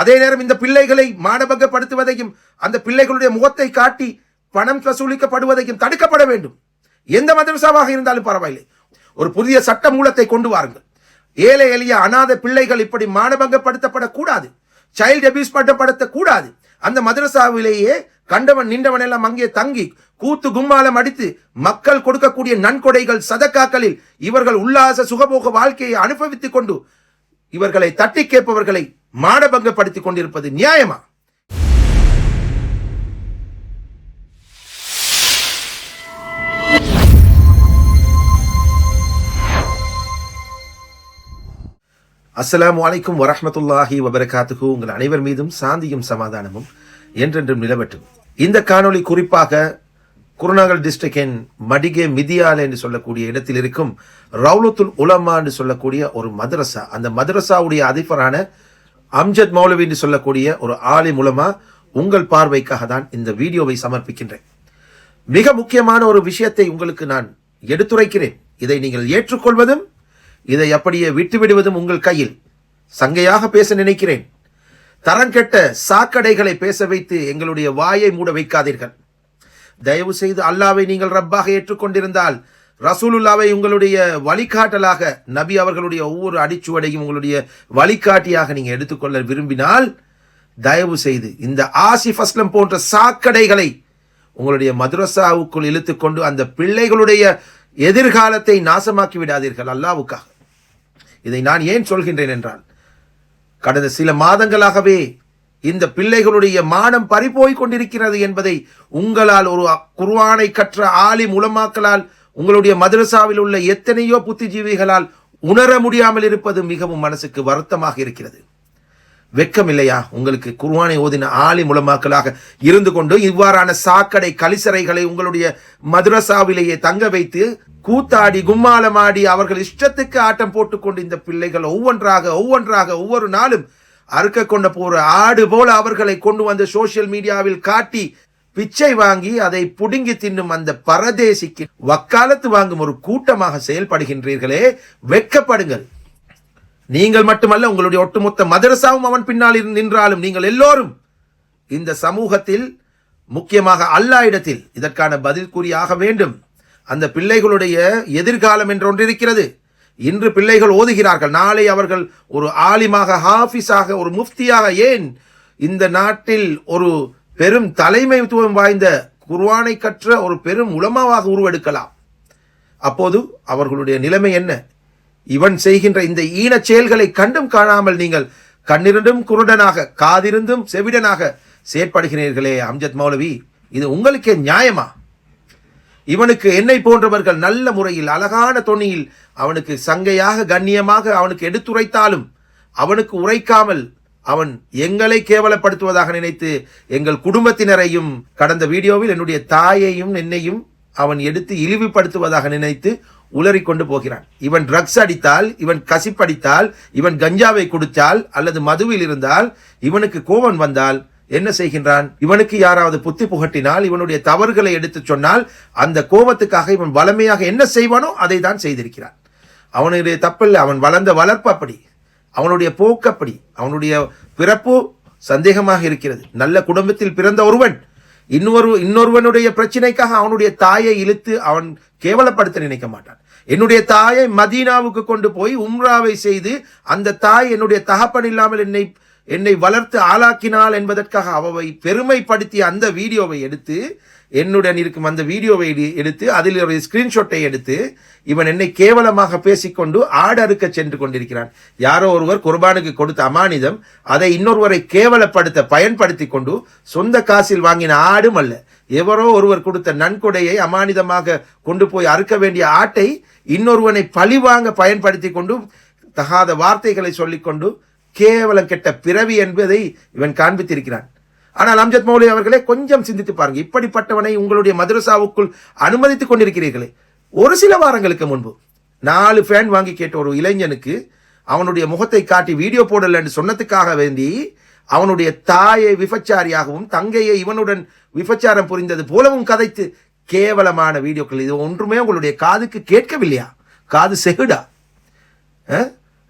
அதே நேரம் இந்த பிள்ளைகளை மானபங்கப்படுத்துவதையும் அந்த பிள்ளைகளுடைய முகத்தை காட்டி பணம் வசூலிக்கப்படுவதையும் தடுக்கப்பட வேண்டும். எந்த மதரசாவாக இருந்தாலும் பரவாயில்லை, ஒரு புதிய சட்ட மூலத்தை கொண்டு வாருங்கள். ஏழை எளிய அநாத பிள்ளைகள் இப்படி மானபங்கப்படுத்தப்படக்கூடாது, சைல்டு அபியூஸ் பண்ணப்படுத்தக்கூடாது. அந்த மதரசாவிலேயே கண்டவன் நின்றவன் எல்லாம் அங்கே தங்கி கூத்து கும்மாலம் அடித்து மக்கள் கொடுக்கக்கூடிய நன்கொடைகள் சதக்காக்களில் இவர்கள் உல்லாச சுகபோக வாழ்க்கையை அனுபவித்துக் கொண்டு இவர்களை தட்டி கேட்பவர்களை மானபங்கப்படுத்திக் கொண்டிருப்பது நியாயமா? அஸ்ஸலாமு அலைக்கும் வரஹ்மத்துல்லாஹி வபரகாத்துஹு. உங்கள் அனைவர் மீதும் சாந்தியும் சமாதானமும் என்றென்றும் நிலவட்டும். இந்த காணொளி குறிப்பாக குருநாகல் டிஸ்ட்ரிக்டின் மடிகே மிதியால் என்று சொல்லக்கூடிய இடத்தில் இருக்கும் ரவுலத்துல் உலமா என்று சொல்லக்கூடிய ஒரு மதரசா, அந்த மதரசாவுடைய அதிபரான அம்ஜத் மௌலவி என்று சொல்லக்கூடிய ஒரு ஆலிம் உலமா உங்கள் பார்வைக்காக தான் இந்த வீடியோவை சமர்ப்பிக்கின்றேன். மிக முக்கியமான ஒரு விஷயத்தை உங்களுக்கு நான் எடுத்துரைக்கிறேன். இதை நீங்கள் ஏற்றுக்கொள்வதும் இதை அப்படியே விட்டுவிடுவதும் உங்கள் கையில். சங்கையாக பேச நினைக்கிறேன். தரங்கெட்ட சாக்கடைகளை பேச வைத்து எங்களுடைய வாயை மூட வைக்காதீர்கள். தயவு செய்து அல்லாவை நீங்கள் ரப்பாக ஏற்றுக்கொண்டிருந்தால், ரசூலுல்லாவை உங்களுடைய வழிகாட்டலாக, நபி அவர்களுடைய ஒவ்வொரு அடிச்சுவடையும் உங்களுடைய வழிகாட்டியாக நீங்க எடுத்துக்கொள்ள விரும்பினால், தயவு செய்து இந்த ஆசிஃப் அஸ்லம் போன்ற சாக்கடைகளை உங்களுடைய மதரசாவுக்குள் இழுத்துக்கொண்டு அந்த பிள்ளைகளுடைய எதிர்காலத்தை நாசமாக்கி விடாதீர்கள் அல்லாவுக்காக. இதை நான் ஏன் சொல்கின்றேன் என்றால், கடந்த சில மாதங்களாகவே இந்த பிள்ளைகளுடைய மானம் பறிபோய் கொண்டிருக்கிறது என்பதை உங்களால், ஒரு குர்ஆனை கற்ற ஆலிம் உலமாக்களால், உங்களுடைய மதரசாவில் உள்ள எத்தனையோ புத்திஜீவிகளால் உணர முடியாமல் இருப்பது மிகவும் மனசுக்கு வருத்தமாக இருக்கிறது. வெக்கம் இல்லையா உங்களுக்கு? குர்ஆனை ஓதின ஆலிம் உலமாக்களாக இருந்து கொண்டு இவ்வாறான சாக்கடை கலிசரைகளை உங்களுடைய மதரசாவிலேயே தங்க வைத்து கூத்தாடி கும்மாலமாடி அவர்கள் இஷ்டத்துக்கு ஆட்டம் போட்டுக்கொண்டு இந்த பிள்ளைகள் ஒவ்வொன்றாக ஒவ்வொரு நாளும் அறுக்க கொண்ட போற ஆடு போல அவர்களை கொண்டு வந்து சோசியல் மீடியாவில் காட்டி பிச்சை வாங்கி அதை புடுங்கி தின்னும் அந்த பரதேசிக்கு வக்காலத்து வாங்கும் ஒரு கூட்டமாக செயல்படுகின்றீர்களே, வெட்கப்படுங்கள். நீங்கள் மட்டுமல்ல, உங்களுடைய ஒட்டுமொத்த மதரசாவும் அவன் பின்னால் நின்றாலும் நீங்கள் எல்லோரும் இந்த சமூகத்தில், முக்கியமாக அல்லாஹ் இடத்தில் இதற்கான பதில் கூறியாக வேண்டும். அந்த பிள்ளைகளுடைய எதிர்காலம் என்று ஒன்று இருக்கிறது. இன்று பிள்ளைகள் ஓதுகிறார்கள், நாளை அவர்கள் ஒரு ஆலிமாக, ஹாஃபிஸாக, ஒரு முஃப்தியாக, ஏன் இந்த நாட்டில் ஒரு பெரும் தலைமைத்துவம் வாய்ந்த குர்ஆனை கற்ற ஒரு பெரும் உலமாவாக உருவெடுக்கலாம். அப்போது அவர்களுடைய நிலைமை என்ன? இவன் செய்கின்ற இந்த ஈனச் செயல்களை கண்டும் காணாமல் நீங்கள் கண்ணிருந்தும் குருடனாக, காதிருந்தும் செவிடனாக செயற்படுகிறீர்களே அம்ஜத் மௌலவி, இது உங்களுக்கே நியாயமா? இவனுக்கு என்னை போன்றவர்கள் நல்ல முறையில் அழகான தொனியில் அவனுக்கு சங்கையாக கண்ணியமாக அவனுக்கு எடுத்துரைத்தாலும் அவனுக்கு உரைக்காமல் அவன் எங்களை கேவலப்படுத்துவதாக நினைத்து எங்கள் குடும்பத்தினரையும், கடந்த வீடியோவில் என்னுடைய தாயையும் என்னையும் அவன் எடுத்து இழிவுபடுத்துவதாக நினைத்து உளறி கொண்டு போகிறான். இவன் ட்ரக்ஸ் அடித்தால், இவன் கசிப்படித்தால், இவன் கஞ்சாவை குடித்தால் அல்லது மதுவில் இருந்தால், இவனுக்கு கோபம் வந்தால் என்ன செய்கின்றான்? இவனுக்கு யாராவது புத்தி புகட்டினால், இவனுடைய தவறுகளை எடுத்து சொன்னால், அந்த கோபத்துக்காக இவன் வளமையாக என்ன செய்வானோ அதை தான் செய்திருக்கிறான். அவனுடைய தப்பில்லை, அவன் வளர்ந்த வளர்ப்பு அப்படி, அவனுடைய போக்கு அப்படி, அவனுடைய பிறப்பு சந்தேகமாக இருக்கிறது. நல்ல குடும்பத்தில் பிறந்த ஒருவன் இன்னொருவனுடைய பிரச்சனைக்காக அவனுடைய தாயை இழுத்து அவன் கேவலப்படுத்த நினைக்க மாட்டான். என்னுடைய தாயை மதீனாவுக்கு கொண்டு போய் உம்ராவை செய்து அந்த தாய் என்னுடைய தகப்பன் இல்லாமல் என்னை வளர்த்து ஆளாக்கினாள் என்பதற்காக அவவை பெருமைப்படுத்திய அந்த வீடியோவை எடுத்து, என்னுடன் இருக்கும் அந்த வீடியோவை எடுத்து அதில் ஒரு ஸ்கிரீன்ஷாட்டை எடுத்து இவன் என்னை கேவலமாக பேசிக்கொண்டு ஆடு அறுக்க சென்று கொண்டிருக்கிறான். யாரோ ஒருவர் குர்பானுக்கு கொடுத்த அமானிதம், அதை இன்னொருவரை கேவலப்படுத்த பயன்படுத்தி கொண்டு, சொந்த காசில் வாங்கின ஆடும் அல்ல, எவரோ ஒருவர் கொடுத்த நன்கொடையை அமானிதமாக கொண்டு போய் அறுக்க வேண்டிய ஆட்டை இன்னொருவனை பழிவாங்க பயன்படுத்தி கொண்டு தகாத வார்த்தைகளை சொல்லிக்கொண்டு கேவலம் கெட்ட பிறவி என்பதை இவன் காண்பித்திருக்கிறான். ஆனால் அம்ஜத் மௌலவி அவர்களே, கொஞ்சம் சிந்தித்து பாருங்க. இப்படிப்பட்டவனை உங்களுடைய மதரசாவுக்குள் அனுமதித்துக் கொண்டிருக்கிறீர்களே. ஒரு சில வாரங்களுக்கு முன்பு 4 ஃபேன் வாங்கி கேட்ட ஒரு இளைஞனுக்கு அவனுடைய முகத்தை காட்டி வீடியோ போடல என்று சொன்னதுக்காக வேண்டி அவனுடைய தாயை விபச்சாரியாகவும் தங்கையை இவனுடன் விபச்சாரம் புரிந்தது போலவும் கதைத்து கேவலமான வீடியோக்கள். இது ஒன்றுமே உங்களுடைய காதுக்கு கேட்கவில்லையா? காது செகுடா?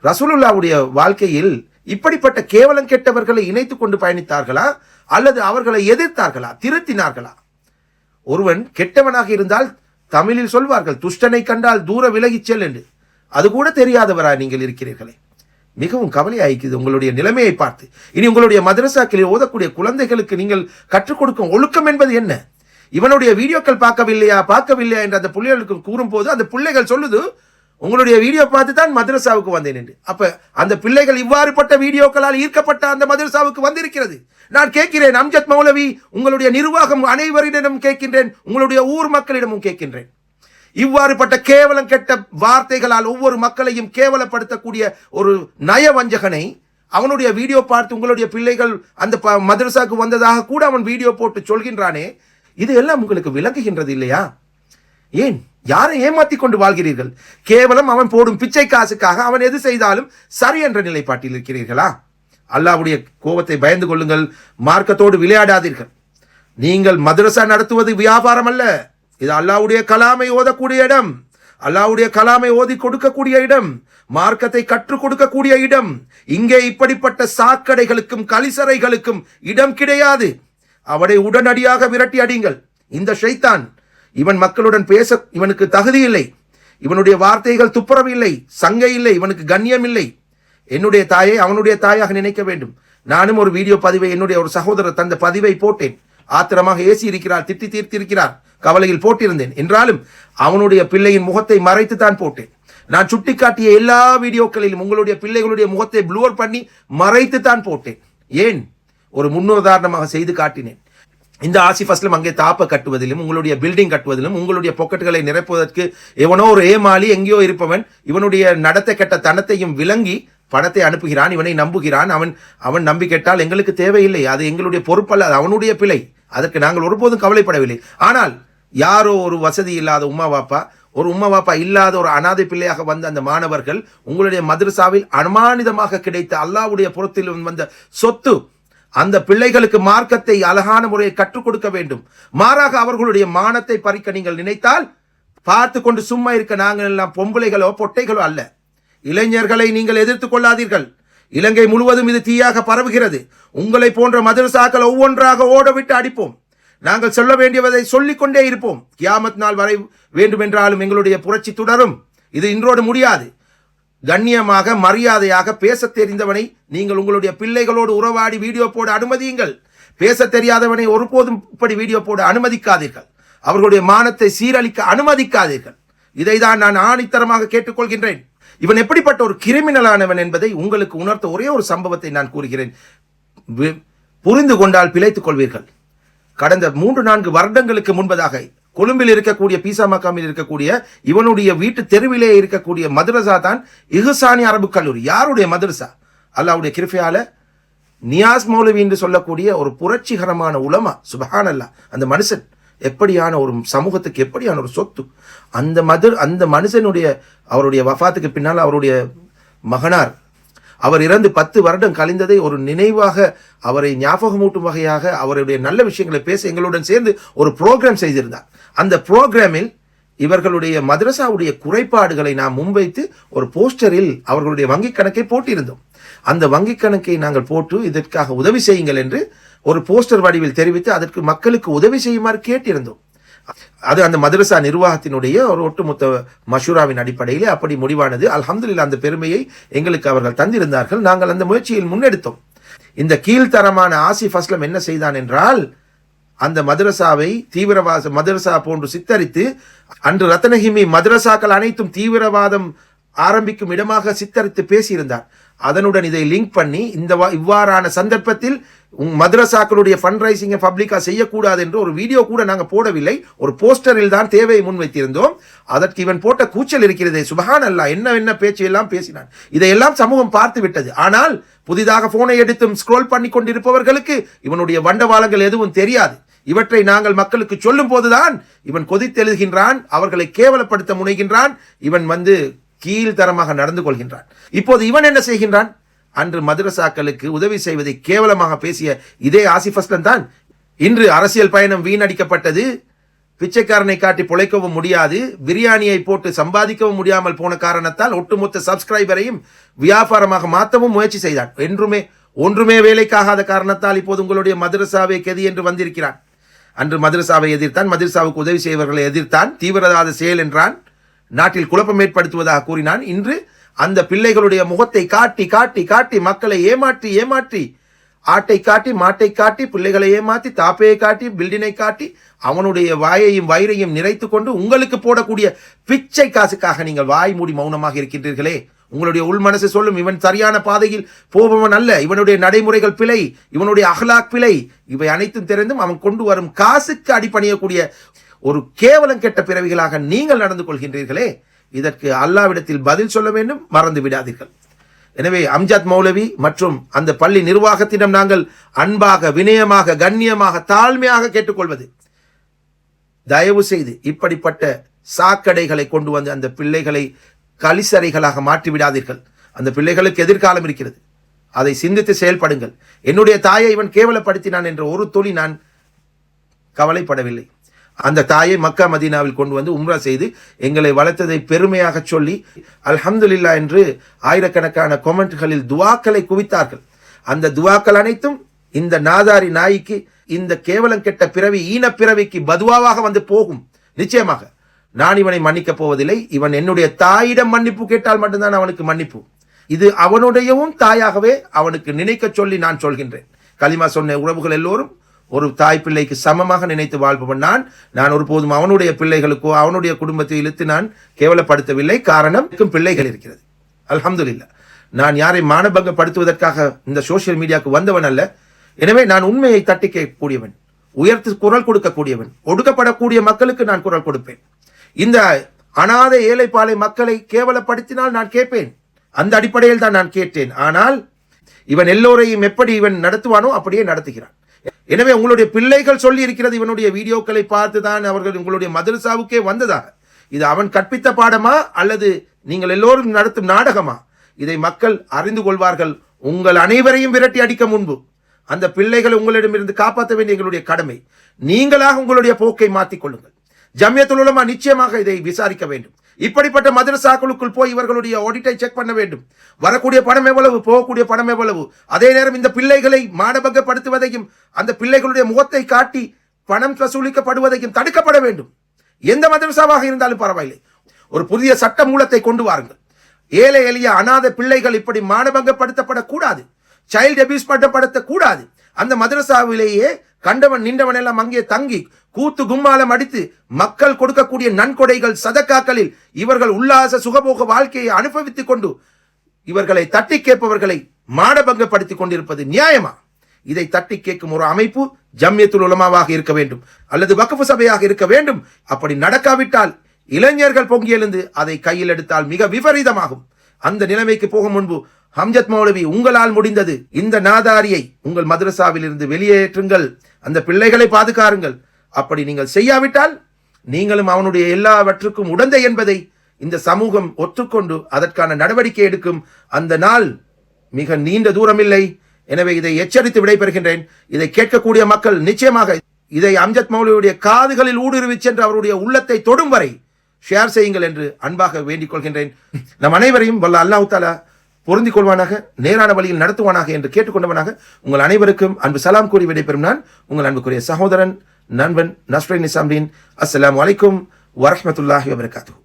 ரசூலுல்லாவுடைய வாழ்க்கையில் இப்படிப்பட்ட கேவலம் கெட்டவர்களை இணைத்துக் கொண்டு பயணித்தார்களா அல்லது அவர்களை எதிர்த்தார்களா, திருத்தினார்களா? ஒருவன் கெட்டவனாக இருந்தால் தமிழில் சொல்வார்கள், துஷ்டனை கண்டால் தூர விலகிச் செல் என்று. அது கூட தெரியாதவரா நீங்கள் இருக்கிறீர்களே. மிகவும் கவலையாய்க்குது உங்களுடைய நிலைமையை பார்த்து. இனி உங்களுடைய மதரசாக்களில் ஓதக்கூடிய குழந்தைகளுக்கு நீங்கள் கற்றுக் கொடுக்கும் ஒழுக்கம் என்பது என்ன? இவனுடைய வீடியோக்கள் பார்க்கவில்லையா என்று அந்த பிள்ளைகளுக்கு கூறும் போது அந்த பிள்ளைகள் சொல்லுது, உங்களுடைய வீடியோ பார்த்து தான் மதரசாவுக்கு வந்தேன் என்று. அப்ப அந்த பிள்ளைகள் இவ்வாறுபட்ட வீடியோக்களால் ஈர்க்கப்பட்ட அந்த மதரசாவுக்கு வந்திருக்கிறது. நான் கேட்கிறேன், அம்ஜத் மௌலவி, உங்களுடைய நிர்வாகம் அனைவரிடமும் கேட்கின்றேன், உங்களுடைய ஊர் மக்களிடமும் கேட்கின்றேன், இவ்வாறுபட்ட கேவலம் கெட்ட வார்த்தைகளால் ஒவ்வொரு மக்களையும் கேவலப்படுத்தக்கூடிய ஒரு நயவஞ்சகனை அவனுடைய வீடியோ பார்த்து உங்களுடைய பிள்ளைகள் அந்த மதரசாவுக்கு வந்ததாக கூட அவன் வீடியோ போட்டு சொல்கின்றானே, இது எல்லாம் உங்களுக்கு விளங்குகின்றது இல்லையா? ஏன் யாரை ஏமாத்தி கொண்டு வாழ்கிறீர்கள்? கேவலம் அவன் போடும் பிச்சை காசுக்காக அவன் எது செய்தாலும் சரி என்ற நிலைப்பாட்டில் இருக்கிறீர்களா? அல்லாஹ்வுடைய கோபத்தை பயந்து கொள்ளுங்கள், மார்க்கத்தோடு விளையாடாதீர்கள். நீங்கள் மதரசா நடத்துவது வியாபாரம் அல்ல, இது அல்லாஹ்வுடைய கலாமை ஓதக்கூடிய இடம், அல்லாஹ்வுடைய கலாமை ஓதி கொடுக்கக்கூடிய இடம், மார்க்கத்தை கற்றுக் கொடுக்கக்கூடிய இடம். இங்கே இப்படிப்பட்ட சாக்கடைகளுக்கும் கலிசறைகளுக்கும் இடம் கிடையாது. அவனை உடனடியாக விரட்டி அடிங்கள். இந்த ஷைத்தான், இவன் மக்களுடன் பேச இவனுக்கு தகுதி இல்லை, இவனுடைய வார்த்தைகள் துப்புரவு இல்லை, சங்கை இல்லை, இவனுக்கு கண்ணியம் இல்லை. என்னுடைய தாயை அவனுடைய தாயாக நினைக்க வேண்டும். நானும் ஒரு வீடியோ பதிவை என்னுடைய ஒரு சகோதரர் தந்த பதிவை போட்டேன். ஆத்திரமாக ஏசி இருக்கிறார், திட்டி தீர்த்திருக்கிறார், கவலையில் போட்டிருந்தேன். என்றாலும் அவனுடைய பிள்ளையின் முகத்தை மறைத்து தான் போட்டேன். நான் சுட்டிக்காட்டிய எல்லா வீடியோக்களிலும் உங்களுடைய பிள்ளைகளுடைய முகத்தை ப்ளூர் பண்ணி மறைத்து தான் போட்டேன். ஏன்? ஒரு முன்னுதாரணமாக செய்து காட்டினேன். இந்த ஆசிஃப் அஸ்லம் அங்கே தாப்ப கட்டுவதிலும் உங்களுடைய பில்டிங் கட்டுவதிலும் உங்களுடைய பொக்கெட்டுகளை நிரப்புவதற்கு எவனோ ஒரு ஏமாளி எங்கேயோ இருப்பவன் இவனுடைய நடத்தை கெட்ட தனத்தையும் விளங்கி பணத்தை அனுப்புகிறான், இவனை நம்புகிறான். அவன் நம்பி கேட்டால் எங்களுக்கு தேவையில்லை, அது எங்களுடைய பொறுப்பல்ல, அது அவனுடைய பிழை, அதற்கு நாங்கள் ஒருபோதும் கவலைப்படவில்லை. ஆனால் யாரோ ஒரு வசதி இல்லாத உம்மா வாப்பா இல்லாத ஒரு அனாதை பிள்ளையாக வந்த அந்த மாணவர்கள் உங்களுடைய மதரசாவில் அனுமானிதமாக கிடைத்த அல்லாஹ்வுடைய புறத்தில் வந்த சொத்து, அந்த பிள்ளைகளுக்கு மார்க்கத்தை அழகான முறையை கற்றுக் கொடுக்க வேண்டும். மாறாக அவர்களுடைய மானத்தை பறிக்க நீங்கள் நினைத்தால் பார்த்து கொண்டு சும்மா இருக்க நாங்கள் எல்லாம் பொம்பளைகளோ பொட்டைகளோ அல்ல. இளைஞர்களை நீங்கள் எதிர்த்து கொள்ளாதீர்கள். இலங்கை முழுவதும் இது தீயாக பரவுகிறது. உங்களை போன்ற மதரசாக்கள் ஒவ்வொன்றாக ஓடவிட்டு அடிப்போம். நாங்கள் சொல்ல வேண்டியதை சொல்லிக் கொண்டே இருப்போம். கியாமத் நாள் வரை வேண்டுமென்றாலும் எங்களுடைய புரட்சி தொடரும். இது இன்றோடு முடியாது. கண்ணியமாக மரியாதையாக பேச தெரிந்தவனை நீங்கள் உங்களுடைய பிள்ளைகளோடு உறவாடி வீடியோ போட அனுமதியுங்கள். பேச தெரியாதவனை ஒருபோதும் இப்படி வீடியோ போட அனுமதிக்காதீர்கள். அவர்களுடைய மானத்தை சீரழிக்க அனுமதிக்காதீர்கள். இதைதான் நான் ஆணித்தரமாக கேட்டுக்கொள்கின்றேன். இவன் எப்படிப்பட்ட ஒரு கிரிமினலானவன் என்பதை உங்களுக்கு உணர்த்த ஒரே ஒரு சம்பவத்தை நான் கூறுகிறேன். புரிந்து கொண்டால் பிழைத்துக் கொள்வீர்கள். கடந்த 3-4 வருடங்களுக்கு முன்பதாக கொழும்பில் இருக்கக்கூடிய பீசா மக்காமில் இருக்கக்கூடிய இவனுடைய வீட்டு தெருவிலே இருக்கக்கூடிய மதரசா தான் இஹ்சானி அரபு கல்லூரி. யாருடைய மதரசா? அல்லாஹ்வுடைய கிருபையால நியாஸ் மௌலவி என்று சொல்லக்கூடிய ஒரு புரட்சிகரமான உலமா. சுப்ஹானல்லாஹ். அந்த மனுஷன் எப்படியான ஒரு சமூகத்துக்கு எப்படியான ஒரு சொத்து. அந்த மனுஷனுடைய அவருடைய வஃபாத்துக்கு பின்னால் அவருடைய மகனார் அவர் இறந்து 10 வருடம் கழிந்ததை ஒரு நினைவாக அவரை ஞாபகமூட்டும் வகையாக அவருடைய நல்ல விஷயங்களை பேச எங்களுடன் சேர்ந்து ஒரு ப்ரோக்ராம் செய்திருந்தார். அந்த ப்ரோக்ராமில் இவர்களுடைய மதரசாவுடைய குறைபாடுகளை நாம் முன்வைத்து ஒரு போஸ்டரில் அவர்களுடைய வங்கிக் கணக்கை போட்டிருந்தோம். அந்த வங்கிக் கணக்கை நாங்கள் போட்டு இதற்காக உதவி செய்யுங்கள் என்று ஒரு போஸ்டர் வடிவில் தெரிவித்து அதற்கு மக்களுக்கு உதவி செய்யுமாறு கேட்டிருந்தோம். அது அந்த மதரசா நிர்வாகத்தினுடைய ஒரு ஒட்டுமொத்த மஷூராவின் அடிப்படையிலே அப்படி முடிவானது. அல்ஹம்துலில்லாஹ், அந்த பெருமையை எங்களுக்கு அவர்கள் தந்திருந்தார்கள். நாங்கள் அந்த முயற்சியில் முன்னெடுத்தோம். இந்த கீழ்த்தரமான ஆசிஃப் அஸ்லம் என்ன செய்தான் என்றால், அந்த மதரசாவை தீவிரவாத மதரசா போன்று சித்தரித்து, அன்று ரத்னஹிமி மதரசாக்கள் அனைத்தும் தீவிரவாதம் ஆரம்பிக்கும் இடமாக சித்தரித்து பேசியிருந்தார். அதனுடன் இதை லிங்க் பண்ணி இவ்வாறான சந்தர்ப்பத்தில் மதரசாக்களுடைய ஃபண்ட் ரைசிங்கை பப்ளிக்கா செய்யக்கூடாது என்று ஒரு வீடியோ கூட நாங்கள் போடவில்லை, ஒரு போஸ்டரில் தான் தேவையை முன்வைத்திருந்தோம். அதற்கு இவன் போட்ட கூச்சல் இருக்கிறதே, சுப்ஹானல்லாஹ், என்ன பேச்சு எல்லாம் பேசினான். இதையெல்லாம் சமூகம் பார்த்து விட்டது. ஆனால் புதிதாக போனை எடுத்தும் ஸ்க்ரோல் பண்ணி கொண்டிருப்பவர்களுக்கு இவனுடைய வண்டவாளங்கள் எதுவும் தெரியாது. இவற்றை நாங்கள் மக்களுக்கு சொல்லும் போதுதான் இவன் கொதித்தெழுகின்றான், அவர்களை கேவலப்படுத்த முனைகின்றான், இவன் கீழ்த்தரமாக நடந்து கொள்கின்றான். இப்போது இவன் என்ன செய்கின்றான்? அன்று மதரசாக்களுக்கு உதவி செய்வதை கேவலமாக பேசிய இதே ஆசிஃப் அஸ்லம் தான் இன்று அரசியல் பயணம் வீணடிக்கப்பட்டது, பிச்சைக்காரனை காட்டி பிழைக்கவும் முடியாது, பிரியாணியை போட்டு சம்பாதிக்கவும் முடியாமல் போன காரணத்தால் ஒட்டுமொத்த சப்ஸ்கிரைபரையும் வியாபாரமாக மாற்றவும் முயற்சி செய்தான். ஒன்றுமே வேலைக்காகாத காரணத்தால் இப்போது உங்களுடைய மதரசாவை கெதி என்று வந்திருக்கிறான். அன்று மதரசாவை எதிர்த்தான், மதரசாவுக்கு உதவி செய்வர்களை எதிர்த்தான், தீவிரவாத செயல் என்றான், நாட்டில் குழப்பம் ஏற்படுத்துவதாக கூறினான். இன்று அந்த பிள்ளைகளுடைய முகத்தை காட்டி காட்டி காட்டி மக்களை ஏமாற்றி ஆட்டை காட்டி மாட்டை காட்டி பிள்ளைகளை ஏமாற்றி தாப்பையை காட்டி பில்டினை காட்டி அவனுடைய வாயையும் வயிறையும் நிறைத்து கொண்டு உங்களுக்கு போடக்கூடிய பிச்சை காசுக்காக நீங்கள் வாய் மூடி மௌனமாக இருக்கின்றீர்களே. உங்களுடைய உள் மனசு சொல்லும், இவன் சரியான பாதையில் போபவன் அல்ல, இவனுடைய நடைமுறைகள் பிழை, இவனுடைய அஹ்லாக் பிழை. இவை அனைத்தும் தெரிந்தும் அவன் கொண்டு வரும் காசுக்கு அடிபணியக்கூடிய ஒரு கேவலம் கெட்ட பிறவிகளாக நீங்கள் நடந்து கொள்கின்றீர்களே. இதற்கு அல்லாவிடத்தில் பதில் சொல்ல வேண்டும், மறந்து விடாதீர்கள். எனவே அம்ஜத் மௌலவி மற்றும் அந்த பள்ளி நிர்வாகத்திடம் நாங்கள் அன்பாக, வினயமாக, கண்ணியமாக, தாழ்மையாக கேட்டுக்கொள்வது, தயவு செய்து இப்படிப்பட்ட சாக்கடைகளை கொண்டு வந்து அந்த பிள்ளைகளை கலிசறைகளாக மாற்றிவிடாதீர்கள். அந்த பிள்ளைகளுக்கு எதிர்காலம் இருக்கிறது, அதை சிந்தித்து செயல்படுங்கள். என்னுடைய தாயை இவன் கேவலப்படுத்தினான் என்ற ஒரு துளி நான் கவலைப்படவில்லை. அந்த தாயை மக்கா மதீனாவில் கொண்டு வந்து உம்ரா செய்து எங்களை வளர்த்ததை பெருமையாக சொல்லி அல்ஹம்துலில்லா என்று ஆயிரக்கணக்கான கொமெண்ட்களில் துவாக்களை குவித்தார்கள். அந்த துவாக்கள் அனைத்தும் இந்த நாதாரி நாய்க்கு, இந்த கேவலம் கெட்ட பிறவி, ஈனப்பிறவிக்கு பதுவாவாக வந்து போகும். நிச்சயமாக நான் இவனை மன்னிக்கப் போவதில்லை. இவன் என்னுடைய தாயிடம் மன்னிப்பு கேட்டால் மட்டும்தான் அவனுக்கு மன்னிப்பு. இது அவனுடையவும் தாயாகவே அவனுக்கு நினைக்க சொல்லி நான் சொல்கின்றேன். கலிமா சொன்ன உறவுகள் எல்லோரும் ஒரு தாய் பிள்ளைக்கு சமமாக நினைத்து வாழ்பவன் நான் ஒருபோதும் அவனுடைய பிள்ளைகளுக்கோ அவனுடைய குடும்பத்தை இழுத்து நான் கேவலப்படுத்தவில்லை. காரணம், பிள்ளைகள் இருக்கிறது. அல்ஹம்துலில்லாஹ். நான் யாரை மானபங்கப்படுத்துவதற்காக இந்த சோசியல் மீடியாவுக்கு வந்தவன் அல்ல. எனவே நான் உண்மையை தட்டி கேட்கக்கூடியவன், உயர்த்து குரல் கொடுக்கக்கூடியவன், ஒடுக்கப்படக்கூடிய மக்களுக்கு நான் குரல் கொடுப்பேன். இந்த அனாதை ஏழை பாலை மக்களை கேவலப்படுத்தினால் நான் கேட்பேன். அந்த அடிப்படையில் தான் நான் கேட்டேன். ஆனால் இவன் எல்லோரையும் எப்படி இவன் நடத்துவானோ அப்படியே நடத்துகிறான். எனவே உங்களுடைய பிள்ளைகள் சொல்லி இருக்கிறது, இவனுடைய வீடியோக்களை பார்த்து தான் அவர்கள் உங்களுடைய மதரசாவுக்கே வந்ததாக. இது அவன் கற்பித்த பாடமா அல்லது நீங்கள் எல்லோரும் நடத்தும் நாடகமா? இதை மக்கள் அறிந்து கொள்வார்கள். உங்கள் அனைவரையும் விரட்டி அடிக்க முன்பு அந்த பிள்ளைகளை உங்களிடமிருந்து காப்பாற்ற வேண்டிய எங்களுடைய கடமை. நீங்களாக உங்களுடைய போக்கை மாற்றிக் கொள்ளுங்கள். ஜம்மியத்துல் உலமா நிச்சயமாக இதை விசாரிக்க வேண்டும். இப்படிப்பட்ட மதரசாக்களுக்குள் போய் இவர்களுடைய ஆடிட்டை செக் பண்ண வேண்டும். வரக்கூடிய பணம் எவ்வளவு, போகக்கூடிய பணம் எவ்வளவு. அதே நேரம் இந்த பிள்ளைகளை மானபங்கப்படுத்துவதையும் அந்த பிள்ளைகளுடைய முகத்தை காட்டி பணம் வசூலிக்கப்படுவதையும் தடுக்கப்பட வேண்டும். எந்த மதரசாவாக இருந்தாலும் பரவாயில்லை, ஒரு புதிய சட்ட மூலத்தை கொண்டு வாருங்கள். ஏழை எளிய அநாத பிள்ளைகள் இப்படி மானபங்கப்படுத்தப்படக்கூடாது, சைல்டு அபியூஸ் பண்ணப்படக்கூடாது. அந்த மதரசாவிலேயே கண்டவன் நின்றவன் எல்லாம் அங்கே தங்கி கூத்து கும்மாலம் அடித்து மக்கள் கொடுக்கக்கூடிய நன்கொடைகள் சதக்காக்களில் இவர்கள் உல்லாச சுகபோக வாழ்க்கையை அனுபவித்துக் கொண்டு இவர்களை தட்டி கேட்பவர்களை மானபங்கப்படுத்திக் கொண்டிருப்பது நியாயமா? இதை தட்டி கேட்கும் ஒரு அமைப்பு ஜம்மியத்துல் உலமாவாக இருக்க வேண்டும் அல்லது வக்ஃப் சபையாக இருக்க வேண்டும். அப்படி நடக்காவிட்டால் இளைஞர்கள் பொங்கி எழுந்து அதை கையில் எடுத்தால் மிக விபரீதமாகும். அந்த நிலைமைக்கு போகும் முன்பு அம்ஜத் மௌலவி, உங்களால் முடிந்தது இந்த நாதாரியை உங்கள் மதரசாவில் இருந்து வெளியேற்றுங்கள், அந்த பிள்ளைகளை பாதுகாருங்கள். அப்படி நீங்கள் செய்யாவிட்டால் நீங்களும் அவனுடைய எல்லாவற்றுக்கும் உடந்தை என்பதை இந்த சமூகம் ஒத்துக்கொண்டு அதற்கான நடவடிக்கை எடுக்கும். அந்த நாள் மிக நீண்ட தூரம் இல்லை. எனவே இதை எச்சரித்து விடைபெறுகின்றேன். இதை கேட்கக்கூடிய மக்கள் நிச்சயமாக இதை அம்ஜத் மௌலவியுடைய காதுகளில் ஊடுருவி சென்று அவருடைய உள்ளத்தை தொடும் வரை ஷேர் செய்யுங்கள் என்று அன்பாக வேண்டிக் கொள்கின்றேன். நம் அனைவரையும் வல்ல அல்லாஹ் தஆலா பொருந்திக் கொள்வானாக, நேரான வழியில் நடத்துவானாக என்று கேட்டுக்கொண்டவனாக உங்கள் அனைவருக்கும் அன்பு சலாம் கூறி விடைபெறும் நான் உங்கள் அன்புக்குரிய சகோதரன், நண்பன் நஸ்ரீன் நிசாம்தீன். அஸ்ஸலாமு அலைக்கும் வரஹ்மத்துல்லாஹி வபரகாத்துஹு.